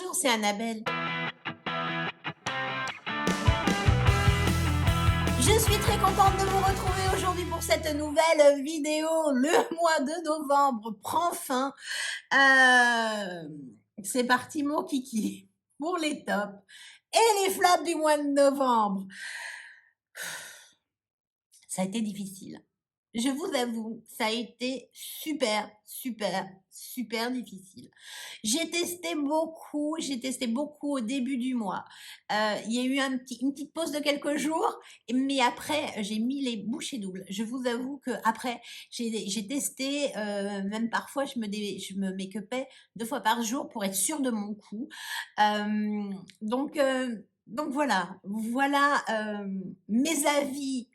Bonjour, c'est Annabelle. Je suis très contente de vous retrouver aujourd'hui pour cette nouvelle vidéo. Le mois de novembre prend fin. C'est parti mon kiki pour les tops et les flops du mois de novembre. Ça a été difficile. Je vous avoue, ça a été super difficile. J'ai testé beaucoup au début du mois. Il y a eu une petite pause de quelques jours, mais après, j'ai mis les bouchées doubles. Je vous avoue que après, j'ai testé, même parfois, je me make-upais 2 fois par jour pour être sûre de mon coup. Donc voilà, mes avis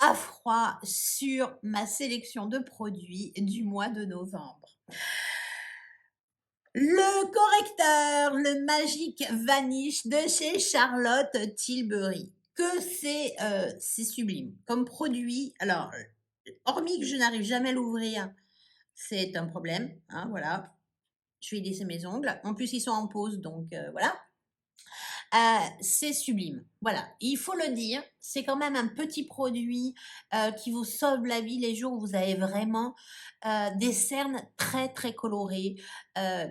à froid sur ma sélection de produits du mois de novembre. Le correcteur, le Magic Vanish de chez Charlotte Tilbury. Que c'est sublime comme produit. Alors, hormis que je n'arrive jamais à l'ouvrir, c'est un problème. Hein, voilà. Je vais laisser mes ongles. En plus, ils sont en pause, donc voilà. C'est sublime. Voilà, il faut le dire, c'est quand même un petit produit qui vous sauve la vie les jours où vous avez vraiment des cernes très colorées.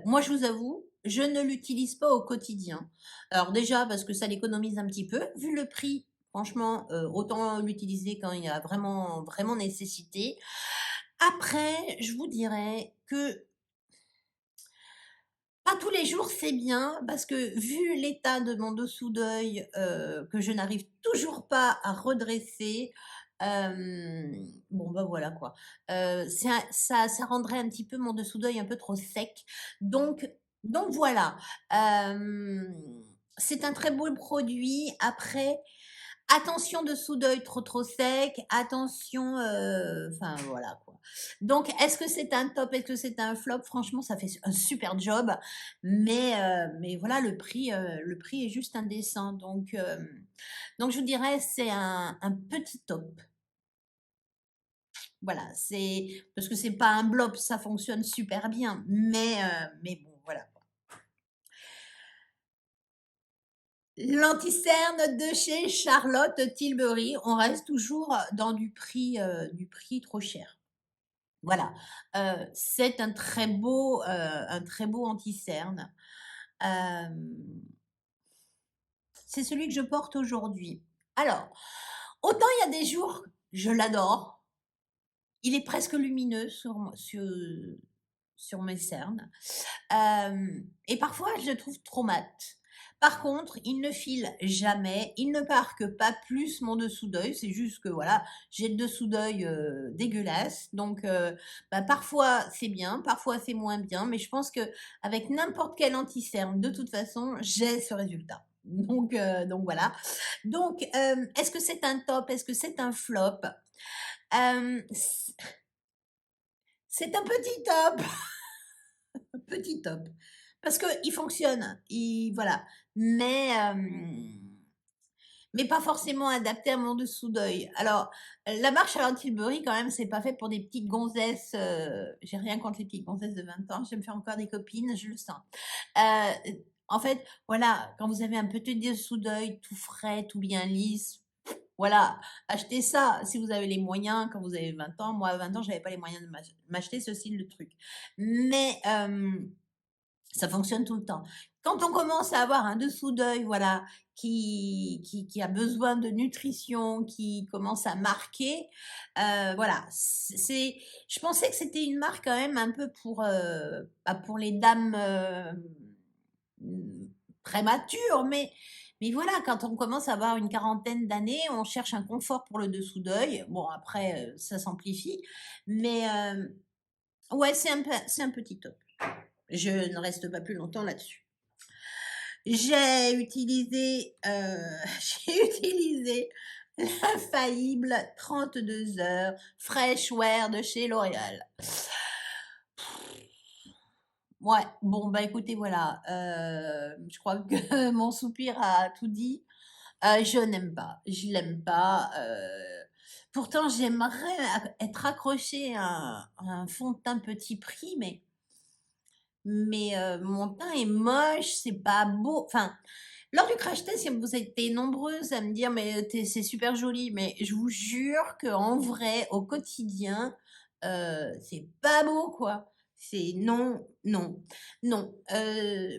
Moi, je vous avoue, je ne l'utilise pas au quotidien. Alors déjà, parce que ça l'économise un petit peu, vu le prix. Franchement, autant l'utiliser quand il y a vraiment nécessité. Après, je vous dirais que pas tous les jours, c'est bien parce que vu l'état de mon dessous d'œil, que je n'arrive toujours pas à redresser, bon, bah, voilà quoi. Ça rendrait un petit peu mon dessous d'œil un peu trop sec. Donc voilà, hem, c'est un très beau produit. Après, attention dessous d'œil trop sec, attention, enfin voilà quoi. Donc est-ce que c'est un top? Est-ce que c'est un flop? Franchement, ça fait un super job, mais voilà le prix est juste indécent. Donc je vous dirais c'est un petit top. Voilà, c'est parce que c'est pas un blob, ça fonctionne super bien, mais bon voilà. L'anti-cerne de chez Charlotte Tilbury, on reste toujours dans du prix trop cher. Voilà, c'est un très beau anti-cerne. Hem, c'est celui que je porte aujourd'hui. Alors, autant il y a des jours, je l'adore, il est presque lumineux sur mes cernes. Et parfois, je le trouve trop mat. Par contre, il ne file jamais, il ne marque pas plus mon dessous d'œil, c'est juste que voilà, j'ai le dessous d'œil dégueulasse. Donc, bah, parfois c'est bien, parfois c'est moins bien, mais je pense que avec n'importe quel anti-cerne, de toute façon, j'ai ce résultat. Donc voilà. Donc, est-ce que c'est un top? Est-ce que c'est un flop? Euh, c- c'est un petit top. Petit top. Parce qu'il fonctionne, voilà. Mais, mais pas forcément adapté à mon dessous d'œil. Alors, la marche à Tilbury, quand même, c'est pas fait pour des petites gonzesses. J'ai rien contre les petites gonzesses de 20 ans. Je me faire encore des copines, je le sens. En fait, voilà, quand vous avez un petit dessous d'œil tout frais, tout bien lisse, voilà, achetez ça si vous avez les moyens quand vous avez 20 ans. Moi, à 20 ans, j'avais pas les moyens de m'acheter ce style de truc. Mais, ça fonctionne tout le temps. Quand on commence à avoir un dessous d'œil, voilà, qui a besoin de nutrition, qui commence à marquer, voilà, je pensais que c'était une marque quand même un peu pour les dames, mmh, prématures, mais voilà, quand on commence à avoir une quarantaine d'années, on cherche un confort pour le dessous d'œil. Bon après, ça s'amplifie, mais ouais, c'est un petit top. Je ne reste pas plus longtemps là-dessus. J'ai utilisé, j'ai utilisé l'infaillible 32 heures Fresh Wear de chez L'Oréal. Ouais, bon, bah, écoutez, voilà, je crois que mon soupir a tout dit. Je n'aime pas, je l'aime pas, pourtant j'aimerais être accrochée à un fond de teint petit prix, mais mon teint est moche, c'est pas beau. Enfin, lors du crash test, vous avez été nombreuses à me dire: «Mais c'est super joli», mais je vous jure qu'en vrai, au quotidien, c'est pas beau, quoi. C'est non, non, non.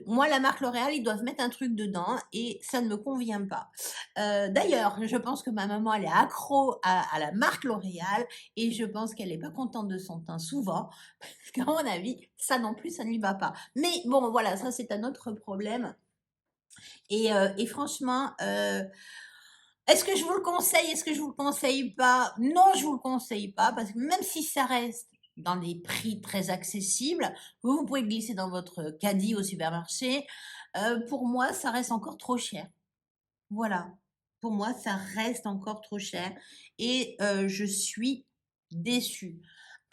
Moi, la marque L'Oréal, ils doivent mettre un truc dedans et ça ne me convient pas. D'ailleurs, je pense que ma maman, elle est accro à la marque L'Oréal et je pense qu'elle est pas contente de son teint souvent parce qu'à mon avis, ça non plus, ça ne lui va pas. Mais bon, voilà, ça, c'est un autre problème. Et franchement, est-ce que je vous le conseille? Est-ce que je vous le conseille pas? Non, je vous le conseille pas parce que même si ça reste dans des prix très accessibles, vous pouvez glisser dans votre caddie au supermarché. Pour moi, ça reste encore trop cher. Voilà. Pour moi, ça reste encore trop cher et je suis déçue.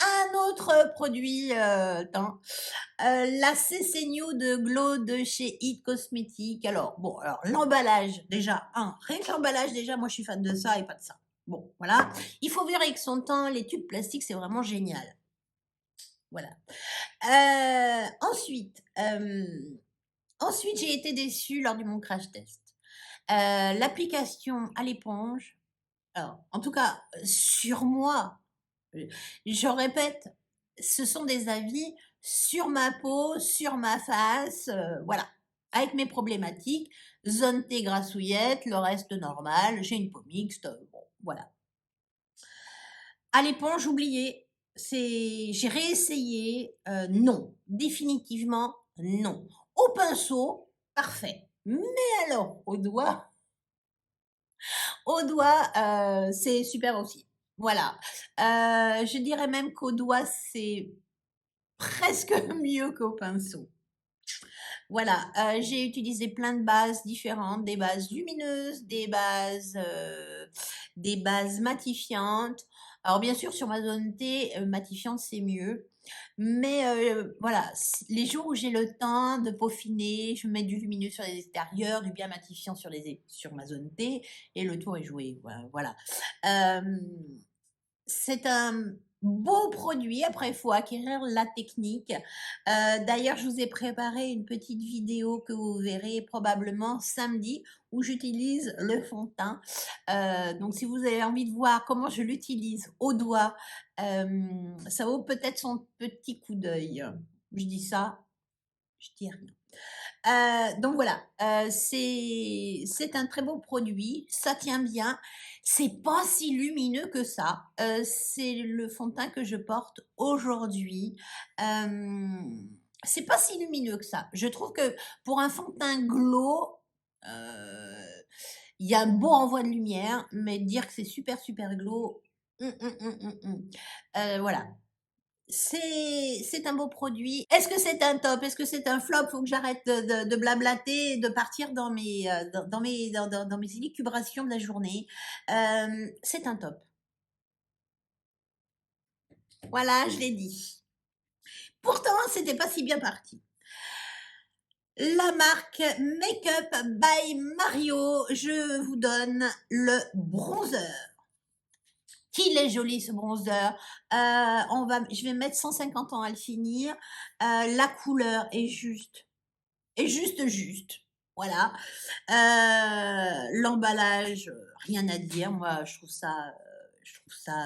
Un autre produit, la CC de Glow de chez It Cosmetics. Alors, bon, alors l'emballage, déjà, rien que l'emballage, déjà, moi je suis fan de ça et pas de ça. Bon, voilà. Il faut vivre avec son temps, les tubes plastiques, c'est vraiment génial. Voilà. Ensuite, j'ai été déçue lors de mon crash test. L'application à l'éponge, alors, en tout cas, sur moi, euh, je répète, ce sont des avis sur ma peau, sur ma face, voilà, avec mes problématiques. Zone T grassouillette, le reste normal, j'ai une peau mixte, bon, voilà. À l'éponge, oublié, j'ai réessayé, non, définitivement non. Au pinceau, parfait. Mais alors, au doigt, c'est super aussi. Voilà. Je dirais même qu'au doigt, c'est presque mieux qu'au pinceau. Voilà, j'ai utilisé plein de bases différentes, des bases lumineuses, des bases matifiantes. Alors bien sûr, sur ma zone T, matifiante, c'est mieux. Mais voilà, les jours où j'ai le temps de peaufiner, je mets du lumineux sur les extérieurs, du bien matifiant sur ma zone T et le tour est joué. Voilà. Hem C'est un beau produit. Après, il faut acquérir la technique. D'ailleurs, je vous ai préparé une petite vidéo que vous verrez probablement samedi où j'utilise le fond de teint. Donc si vous avez envie de voir comment je l'utilise au doigt, ça vaut peut-être son petit coup d'œil. Je dis ça, je dis rien. Donc voilà, c'est un très beau produit, ça tient bien. C'est pas si lumineux que ça. C'est le fond de teint que je porte aujourd'hui. C'est pas si lumineux que ça. Je trouve que pour un fond de teint glow, heu, il y a un beau envoi de lumière, mais dire que c'est super, super glow, voilà. C'est un beau produit. Est-ce que c'est un top? Est-ce que c'est un flop? Faut que j'arrête de blablater et de partir dans mes élucubrations de la journée. C'est un top. Voilà, je l'ai dit. Pourtant, c'était pas si bien parti. La marque Makeup by Mario, je vous donne le bronzer. Qu'il est joli ce bronzer. Je vais mettre 150 ans à le finir. La couleur est juste. Et juste, juste. Voilà. L'emballage, rien à dire. Moi, je trouve ça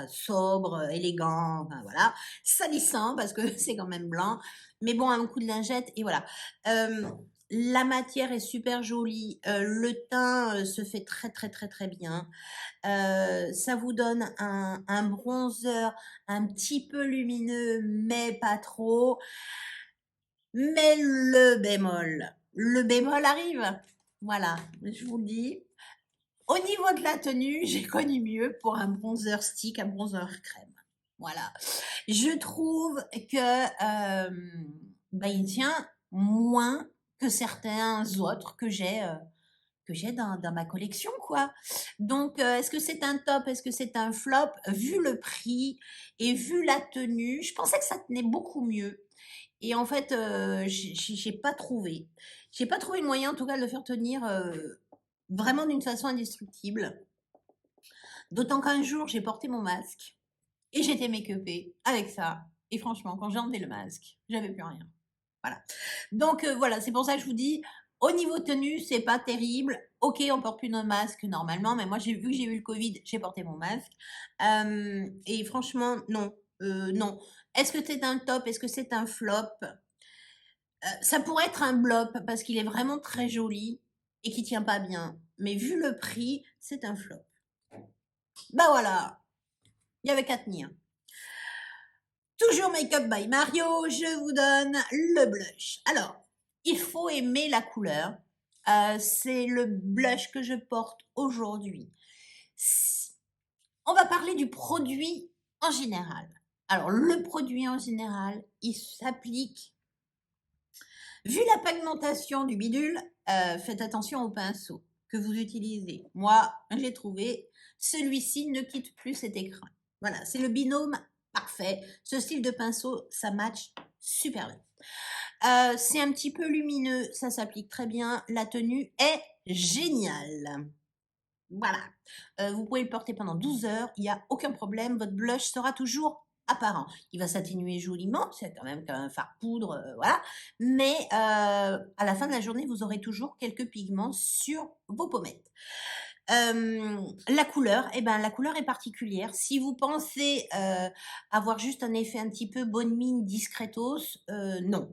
sobre, élégant, enfin voilà. Salissant parce que c'est quand même blanc. Mais bon, un coup de lingette et voilà. La matière est super jolie. Le teint se fait très, très, très, très bien. Ça vous donne un bronzer un petit peu lumineux, mais pas trop. Mais le bémol arrive. Voilà, je vous le dis. Au niveau de la tenue, j'ai connu mieux pour un bronzer stick, un bronzer crème. Voilà. Je trouve que il tient moins que certains autres que j'ai dans ma collection, quoi. Donc, est-ce que c'est un top? Est-ce que c'est un flop? Vu le prix et vu la tenue, je pensais que ça tenait beaucoup mieux. Et en fait, j'ai pas trouvé. J'ai pas trouvé le moyen, en tout cas, de le faire tenir vraiment d'une façon indestructible. D'autant qu'un jour, j'ai porté mon masque et j'étais make-upée avec ça. Et franchement, quand j'ai enlevé le masque, j'avais plus rien. Voilà. Donc voilà, c'est pour ça que je vous dis, au niveau tenue, c'est pas terrible. OK, on porte plus nos masques normalement, mais moi j'ai vu que j'ai eu le covid, j'ai porté mon masque. Et franchement, non, non. Est-ce que c'est un top? Est-ce que c'est un flop? Ça pourrait être un blop parce qu'il est vraiment très joli et qui tient pas bien. Mais vu le prix, c'est un flop. Bah voilà, il y avait qu'à tenir. Toujours Make-up by Mario, je vous donne le blush. Alors, il faut aimer la couleur. C'est le blush que je porte aujourd'hui. On va parler du produit en général. Alors, le produit en général, il s'applique. Vu la pigmentation du bidule, faites attention au pinceau que vous utilisez. Moi, j'ai trouvé, celui-ci ne quitte plus cet écran. Voilà, c'est le binôme parfait. Ce style de pinceau, ça match super bien. C'est un petit peu lumineux, ça s'applique très bien. La tenue est géniale. Voilà. Vous pouvez le porter pendant 12 heures, il n'y a aucun problème. Votre blush sera toujours apparent. Il va s'atténuer joliment, c'est quand même qu'un fard poudre, voilà. Mais à la fin de la journée, vous aurez toujours quelques pigments sur vos pommettes. La couleur, eh ben, la couleur est particulière. Si vous pensez avoir juste un effet un petit peu bonne mine discretos, non.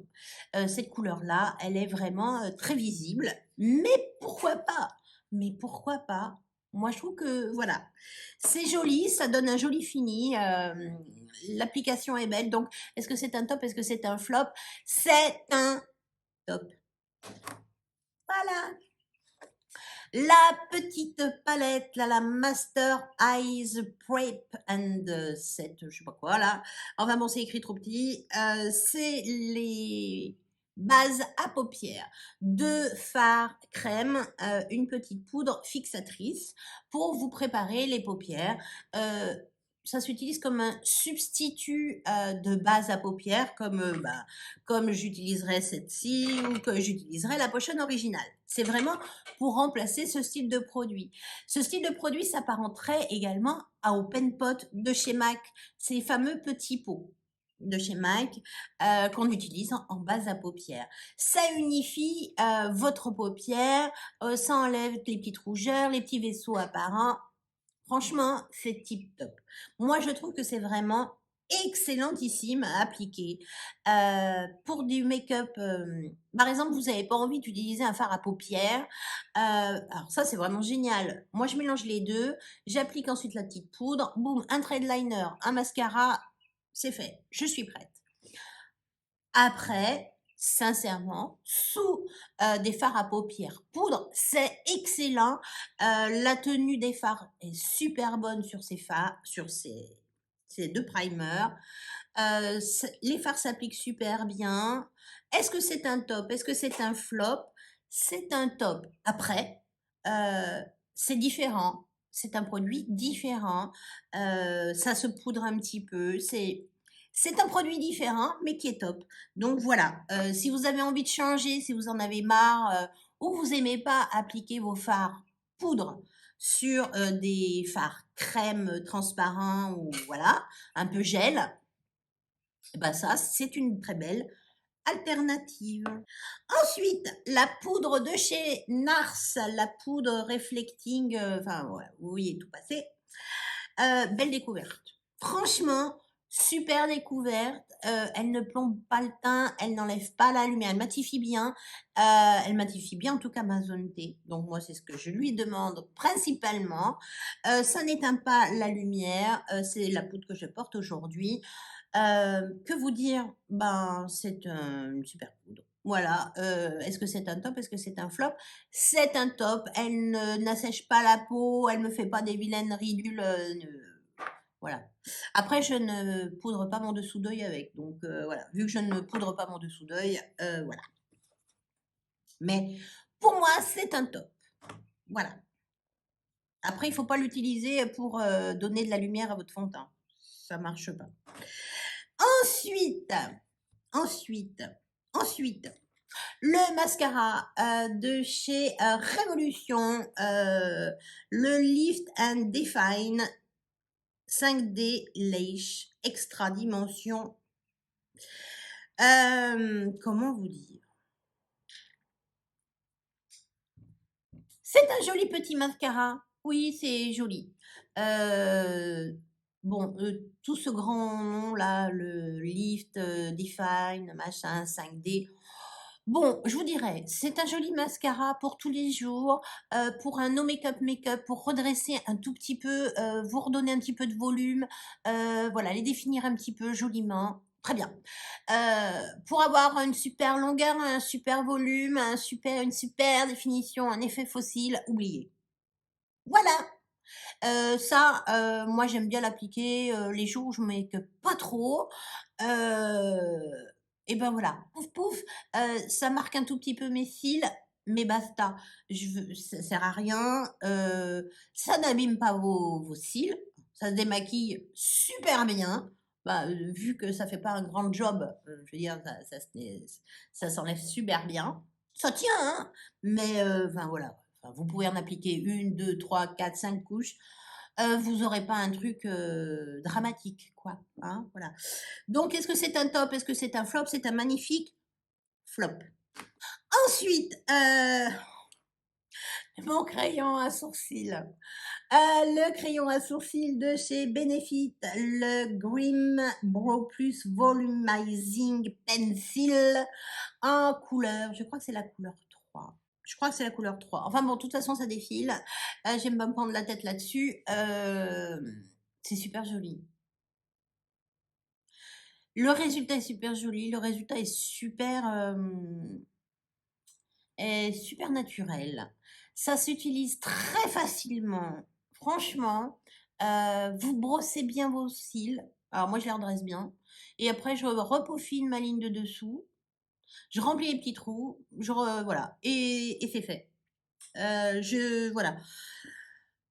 Cette couleur-là, elle est vraiment très visible. Mais pourquoi pas? Mais pourquoi pas? Moi, je trouve que voilà, c'est joli, ça donne un joli fini. L'application est belle. Donc, est-ce que c'est un top? Est-ce que c'est un flop? C'est un top. Voilà. La petite palette, là, la Master Eyes Prep and Set, je sais pas quoi, là. Enfin bon, c'est écrit trop petit. C'est les bases à paupières, deux fards crème, une petite poudre fixatrice pour vous préparer les paupières. Ça s'utilise comme un substitut de base à paupières, comme j'utiliserais cette-ci ou que j'utiliserais la potion originale. C'est vraiment pour remplacer ce style de produit. Ce style de produit s'apparenterait également à Open Pot de chez MAC, ces fameux petits pots de chez MAC qu'on utilise en base à paupières. Ça unifie votre paupière, ça enlève les petites rougeurs, les petits vaisseaux apparents. Franchement, c'est tip top. Moi, je trouve que c'est vraiment excellentissime à appliquer. Pour du make-up, par exemple, vous n'avez pas envie d'utiliser un fard à paupières. Alors ça, c'est vraiment génial. Moi, je mélange les deux. J'applique ensuite la petite poudre. Boum, un trait de liner, un mascara. C'est fait. Je suis prête. Après, sincèrement, sous des fards à paupières poudre, c'est excellent. La tenue des fards est super bonne sur ces fards, sur ces deux primers. Les fards s'appliquent super bien. Est-ce que c'est un top? Est-ce que c'est un flop? C'est un top. Après, c'est différent. C'est un produit différent. Ça se poudre un petit peu. C'est un produit différent, mais qui est top. Donc voilà, si vous avez envie de changer, si vous en avez marre, ou vous aimez pas appliquer vos fards poudre sur des fards crème transparents ou voilà, un peu gel, eh ben ça, c'est une très belle alternative. Ensuite, la poudre de chez Nars, la poudre reflecting, enfin voilà, vous voyez tout passer. Belle découverte. Franchement, super découverte. Elle ne plombe pas le teint, elle n'enlève pas la lumière, elle matifie bien. Elle matifie bien en tout cas ma zone T. Donc moi, c'est ce que je lui demande principalement. Ça n'éteint pas la lumière. C'est la poudre que je porte aujourd'hui. Que vous dire? Ben, c'est une super poudre. Voilà. Est-ce que c'est un top? Est-ce que c'est un flop? C'est un top. Elle n'assèche pas la peau, elle me fait pas des vilaines ridules. Voilà. Après, je ne poudre pas mon dessous d'œil avec. Donc voilà. Vu que je ne poudre pas mon dessous d'œil, voilà. Mais pour moi, c'est un top. Voilà. Après, il faut pas l'utiliser pour donner de la lumière à votre fond de teint. Ça marche pas. Ensuite, ensuite, ensuite, le mascara de chez Révolution, le Lift and Define 5D Lash Extra Dimension. Comment vous dire? C'est un joli petit mascara. Oui, c'est joli. Bon, tout ce grand nom là, le Lift, Define, machin, 5D. Bon, je vous dirais, c'est un joli mascara pour tous les jours, pour un no make-up, pour redresser un tout petit peu, vous redonner un petit peu de volume, voilà, les définir un petit peu joliment. Très bien. Pour avoir une super longueur, un super volume, une super définition, un effet fossile, oubliez. Voilà, ça, moi j'aime bien l'appliquer, les jours où je make-up pas trop, heu et ben voilà, pouf pouf, ça marque un tout petit peu mes cils, mais basta. Ça sert à rien, ça n'abîme pas vos cils, ça se démaquille super bien. Bah, vu que ça fait pas un grand job, je veux dire ça s'enlève super bien. Ça tient, hein, mais enfin voilà, enfin vous pouvez en appliquer une, 2, 3, 4, 5 couches, vous aurez pas un truc, dramatique quoi, hein, voilà. Donc est-ce que c'est un top? Est-ce que c'est un flop? C'est un magnifique flop. Ensuite, mon crayon à sourcils. Le crayon à sourcils de chez Benefit, le Grim Brow Plus Volumizing Pencil en couleur, je crois que c'est la couleur 3. Je crois que c'est la couleur 3. Enfin bon, de toute façon, ça défile. J'aime pas me prendre la tête là-dessus. C'est super joli. Le résultat est super joli. Le résultat est super naturel. Ça s'utilise très facilement. Franchement, vous brossez bien vos cils. Alors moi, je les redresse bien. Et après, je repeaufine ma ligne de dessous. Je remplis les petits trous. Voilà. Et c'est fait. Voilà.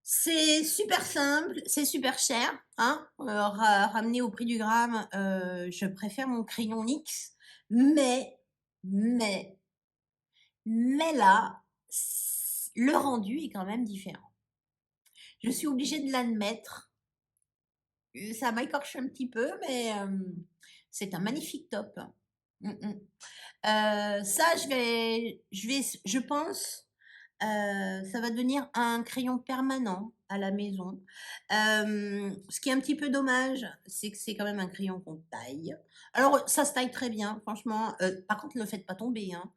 C'est super simple, c'est super cher, hein, ramené au prix du gramme, je préfère mon crayon NYX, mais mais mais là, le rendu est quand même différent. Je suis obligée de l'admettre, ça m'écorche un petit peu, mais c'est un magnifique top. Mmh mh. Ça, je pense, ça va devenir un crayon permanent à la maison. Ce qui est un petit peu dommage, c'est que c'est quand même un crayon qu'on taille. Alors, ça se taille très bien, franchement, par contre, ne le faites pas tomber, hein,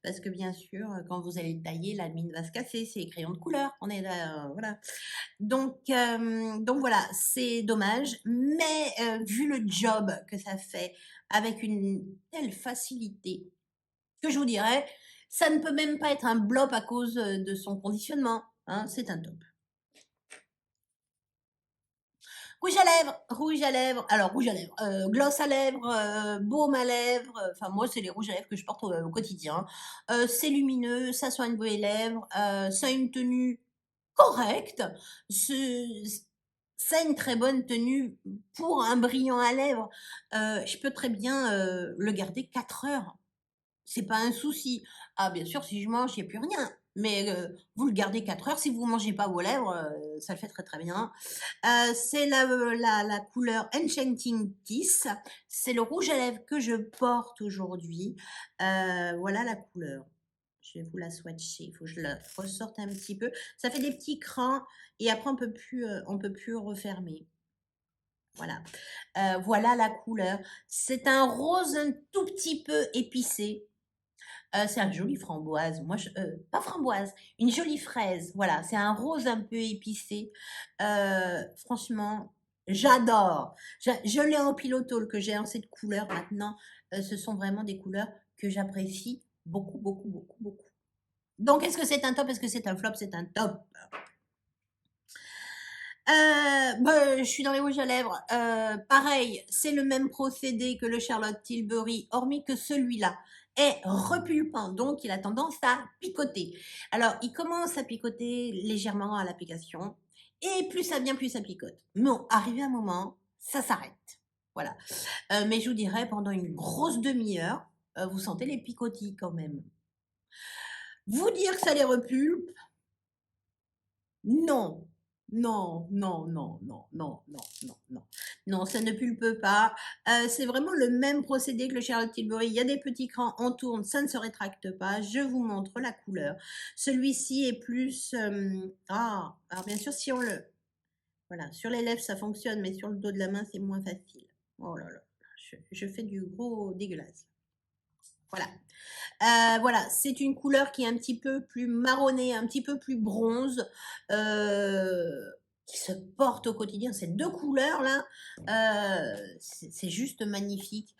parce que bien sûr, quand vous allez le tailler, la mine va se casser, c'est des crayons de couleur, on est là, voilà. Donc voilà, c'est dommage, mais vu le job que ça fait avec une telle facilité, que je vous dirais, ça ne peut même pas être un blop à cause, de son conditionnement, hein, c'est un top. Rouge à lèvres, alors rouge à lèvres, gloss à lèvres, baume à lèvres, enfin moi c'est les rouges à lèvres que je porte au quotidien. C'est lumineux, ça soigne vos lèvres, ça a une tenue correcte, ce ça a une très bonne tenue pour un brillant à lèvres. Je peux très bien, le garder 4 heures. C'est pas un souci. Ah bien sûr, si je mange, il y a plus rien, mais vous le gardez 4 heures, si vous mangez pas vos lèvres, ça le fait très, très bien. C'est la couleur Enchanting Kiss. C'est le rouge à lèvres que je porte aujourd'hui. Voilà la couleur. Je vais vous la swatcher, il faut que je la ressorte un petit peu. Ça fait des petits crans et après on peut plus refermer. Voilà. Voilà la couleur. C'est un rose un tout petit peu épicé. C'est un joli framboise. Pas framboise, une jolie fraise. Voilà, c'est un rose un peu épicé. Franchement, j'adore. Je l'ai en pilotol que j'ai en cette couleur maintenant. Ce sont vraiment des couleurs que j'apprécie beaucoup, beaucoup, beaucoup, beaucoup. Donc, est-ce que c'est un top? Est-ce que c'est un flop? C'est un top. Je suis dans les rouges à lèvres. Pareil, c'est le même procédé que le Charlotte Tilbury, hormis que celui-là est repulpant, donc il a tendance à picoter. Alors, il commence à picoter légèrement à l'application, et plus ça vient, plus ça picote. Non, arrivé un moment, ça s'arrête. Voilà. Mais je vous dirais, pendant une grosse demi-heure, vous sentez les picotis quand même. Vous dire que ça les repulpe, non. Non, non, non, non, non, non, non, non. Non, ça ne pulpe pas. C'est vraiment le même procédé que le Charlotte Tilbury. Il y a des petits crans, on tourne, ça ne se rétracte pas. Je vous montre la couleur. Celui-ci est plus... alors bien sûr, si on le... Voilà, sur les lèvres, ça fonctionne, mais sur le dos de la main, c'est moins facile. Oh là là, je fais du gros dégueulasse. Voilà. Voilà, c'est une couleur qui est un petit peu plus marronnée, un petit peu plus bronze, qui se porte au quotidien. Ces deux couleurs-là, c'est juste magnifique.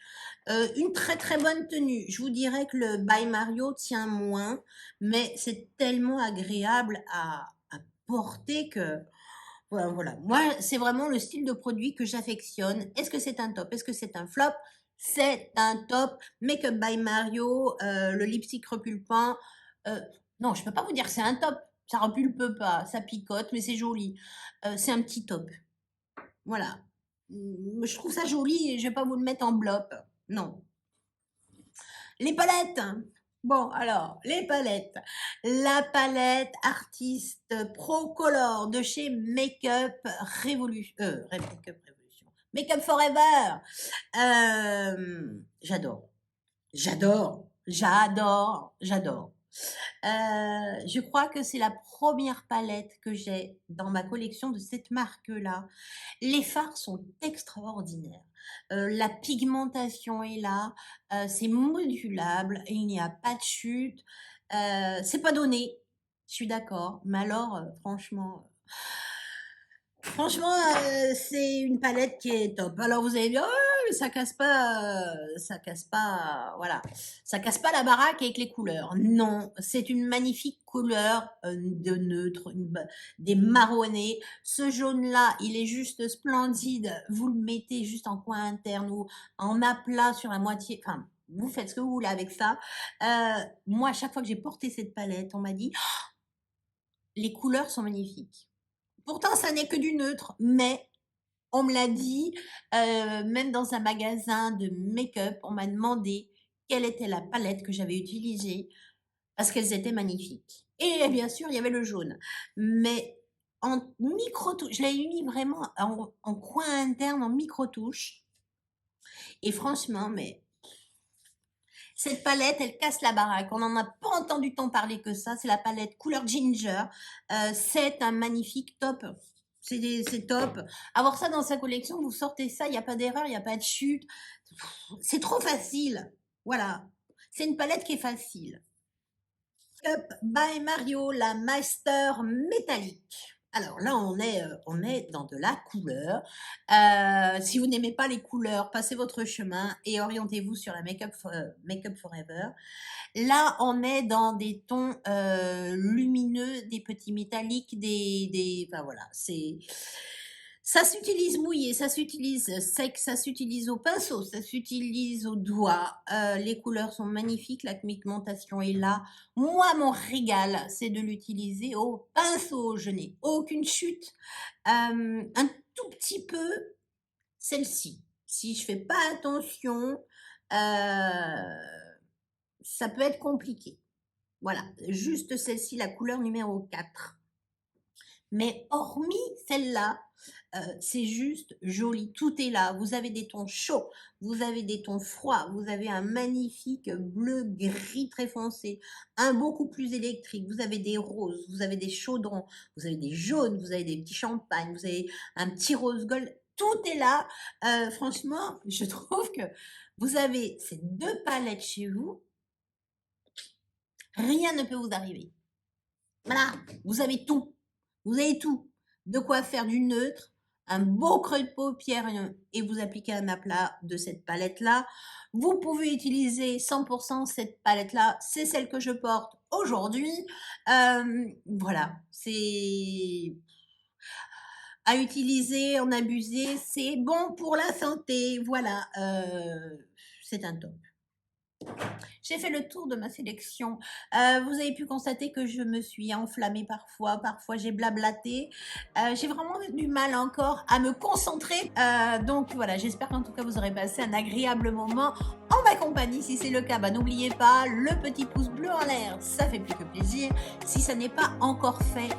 Une très très bonne tenue. Je vous dirais que le By Mario tient moins, mais c'est tellement agréable à porter que... Voilà, voilà. Moi, c'est vraiment le style de produit que j'affectionne. Est-ce que c'est un top? Est-ce que c'est un flop? C'est un top. Make-up by Mario, le lipstick repulpant. euh, non, je peux pas vous dire que c'est un top. Ça repulpe pas, ça picote, mais c'est joli. C'est un petit top. Voilà. Je trouve ça joli et je vais pas vous le mettre en bloc. Non. Les palettes. Bon, alors, les palettes. La palette Artiste Pro Color de chez Makeup Revolution. Makeup Revolution. Makeup Forever. J'adore. J'adore. J'adore. J'adore. Je crois que c'est la première palette que j'ai dans ma collection de cette marque-là. Les fards sont extraordinaires. La pigmentation est là, c'est modulable, il n'y a pas de chute, c'est pas donné, je suis d'accord, mais alors, franchement, c'est une palette qui est top. Alors vous allez dire: «Oh, ça casse pas, voilà, ça casse pas la baraque avec les couleurs». Non, c'est une magnifique couleur, de neutre, des marronnés. Ce jaune-là, il est juste splendide. Vous le mettez juste en coin interne ou en aplat sur la moitié, enfin, vous faites ce que vous voulez avec ça. Moi, à chaque fois que j'ai porté cette palette, on m'a dit: «Les couleurs sont magnifiques». Pourtant, ça n'est que du neutre, mais on me l'a dit, même dans un magasin de make-up, on m'a demandé quelle était la palette que j'avais utilisée parce qu'elles étaient magnifiques. Et bien sûr, il y avait le jaune. Mais en micro-touche, je l'ai mis vraiment en coin interne, en micro-touche. Et franchement, mais cette palette, elle casse la baraque. On n'en a pas entendu tant parler que ça. C'est la palette couleur ginger. C'est un magnifique top. C'est top. Avoir ça dans sa collection, vous sortez ça, il n'y a pas d'erreur, il n'y a pas de chute. C'est trop facile. Voilà. C'est une palette qui est facile. Up by Mario, la Master métallique. Alors là, on est dans de la couleur. Si vous n'aimez pas les couleurs, passez votre chemin et orientez-vous sur la Makeup Forever. Là, on est dans des tons lumineux, des petits métalliques, enfin voilà, ça s'utilise mouillé, ça s'utilise sec, ça s'utilise au pinceau, ça s'utilise au doigt. Les couleurs sont magnifiques, la pigmentation est là. Moi, mon régal, c'est de l'utiliser au pinceau. Je n'ai aucune chute. Un tout petit peu, celle-ci. Si je fais pas attention, ça peut être compliqué. Voilà, juste celle-ci, la couleur numéro 4. Mais hormis celle-là, c'est juste joli. Tout est là. Vous avez des tons chauds, vous avez des tons froids, vous avez un magnifique bleu gris très foncé, un beaucoup plus électrique. Vous avez des roses, vous avez des chaudrons, vous avez des jaunes, vous avez des petits champagnes, vous avez un petit rose gold. Tout est là. Franchement, je trouve que vous avez ces deux palettes chez vous. Rien ne peut vous arriver. Voilà, vous avez tout. Vous avez tout. De quoi faire du neutre, un beau creux de paupière et vous appliquez un aplat de cette palette-là. Vous pouvez utiliser 100% cette palette-là. C'est celle que je porte aujourd'hui. Voilà, c'est à utiliser, en abuser. C'est bon pour la santé. Voilà, c'est un top. J'ai fait le tour de ma sélection. Vous avez pu constater que je me suis enflammée parfois j'ai blablaté. J'ai vraiment du mal encore à me concentrer. Donc voilà, j'espère qu'en tout cas vous aurez passé un agréable moment en ma compagnie. Si c'est le cas, bah, n'oubliez pas le petit pouce bleu en l'air, ça fait plus que plaisir. Si ça n'est pas encore fait,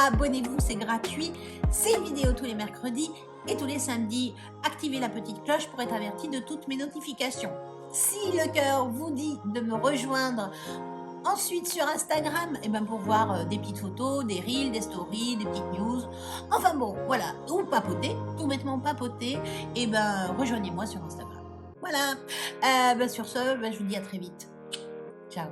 abonnez-vous, c'est gratuit. C'est une vidéo tous les mercredis et tous les samedis. Activez la petite cloche pour être averti de toutes mes notifications. Si le cœur vous dit de me rejoindre ensuite sur Instagram, et ben pour voir des petites photos, des reels, des stories, des petites news. Enfin bon, voilà, ou papoter, tout bêtement papoter, et ben rejoignez-moi sur Instagram. Voilà, sur ce, ben, je vous dis à très vite. Ciao.